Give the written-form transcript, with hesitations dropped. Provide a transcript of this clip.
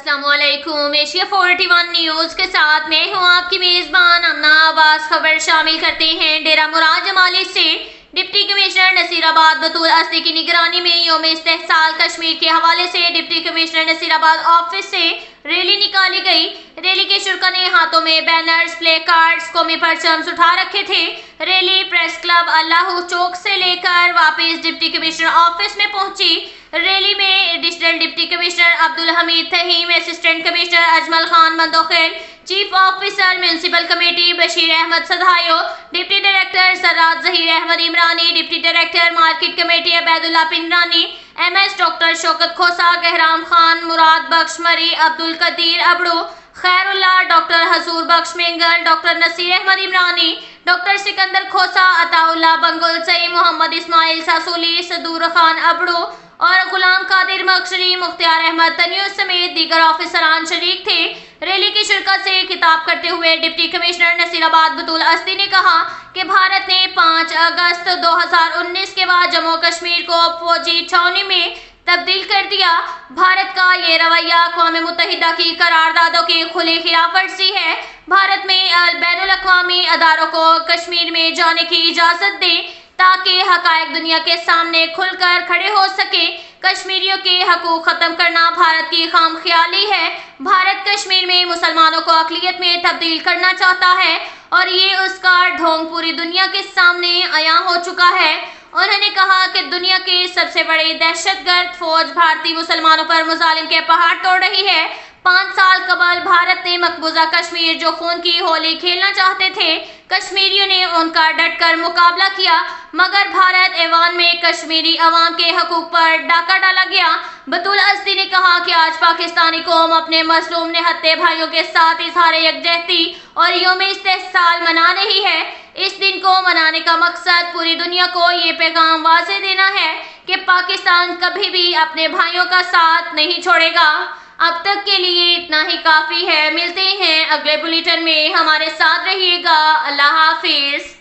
अस्सलाम वालेकुम। Asia 41 news के साथ मैं हूं आपकी मेजबान अन्ना आवाज। खबर शामिल करते हैं। डेरा मुराद जमाली से डिप्टी कमिश्नर नसीराबाद बतूल अस्दी की निगरानी में यौम इस्तेहसाल कश्मीर के हवाले से डिप्टी कमिश्नर नसीराबाद ऑफिस से रैली निकाली गई। रैली के शुरा ने हाथों में बैनर्स, प्ले कार्ड्स, कौमी परचम्स उठा रखे थे। रैली प्रेस क्लब अल्लाह चौक से लेकर वापस डिप्टी कमिश्नर ऑफिस में पहुंची। रैली में additional deputy commissioner Abdul Hameed Taheem, assistant commissioner Ajmal Khan Mandokhel, chief officer municipal committee Bashir Ahmed Sadhayo, deputy director Siraj Zaheer Ahmed Imrani, deputy director market committee Ubaidullah Pindrani, MS doctor Shaukat Khosa, Gahram Khan, Murad Bakhsh Marri, Abdul Qadir Abro, Khairullah, doctor Hazoor Bakhsh Mengal, doctor Naseer Ahmed Imrani, doctor Sikandar Khosa, Ataullah Bangulzai, Muhammad Ismail Sasoli, Sadoor Khan Abro और गुलाम कादिर मकशरी, मुख्तियार अहमद तनियो समेत दीगर ऑफिसरान शरीक थे। रैली की शिरकत से खिताब करते हुए डिप्टी कमिश्नर नसीराबाद बतूल अस्दी ने कहा कि भारत ने 5 अगस्त 2019 के बाद जम्मू कश्मीर को फौजी छावनी में तब्दील कर दिया। भारत का ये रवैया अक़वाम मुत्तहिदा की करारदादों की खुली खिलाफवर्जी है। भारत में बैनुल-अक़वामी अदारों को कश्मीर में जाने की इजाज़त दे ताकि हक़ाइक़ दुनिया के सामने खुलकर खड़े हो सके। कश्मीरियों के हकूक़ ख़त्म करना भारत की खाम ख्याली है। भारत कश्मीर में मुसलमानों को अक़लियत में तब्दील करना चाहता है और ये उसका ढोंग पूरी दुनिया के सामने अयां हो चुका है। उन्होंने कहा कि दुनिया के सबसे बड़े दहशतगर्द फौज भारतीय मुसलमानों पर मुजालिम के पहाड़ तोड़ रही है। 5 साल कबल भारत ने मकबूजा कश्मीर जो खून की होली खेलना चाहते थे, कश्मीरियों ने उनका डट कर मुकाबला किया, मगर भारत ऐवान में कश्मीरी अवाम के हकूक पर डाका डाला गया। बतूल अस्दी ने कहा कि आज पाकिस्तानी कौम अपने मजलूम निहत्थे भाइयों के साथ इजहार यकजहती और यौम इस्तेहसाल मना रही है। इस दिन को मनाने का मकसद पूरी दुनिया को ये पैगाम वाज़ेह देना है कि पाकिस्तान कभी भी अपने भाइयों का साथ नहीं छोड़ेगा। अब तक के लिए इतना ही काफ़ी है। मिलते हैं अगले बुलेटिन में, हमारे साथ रहिएगा। अल्लाह हाफिज़।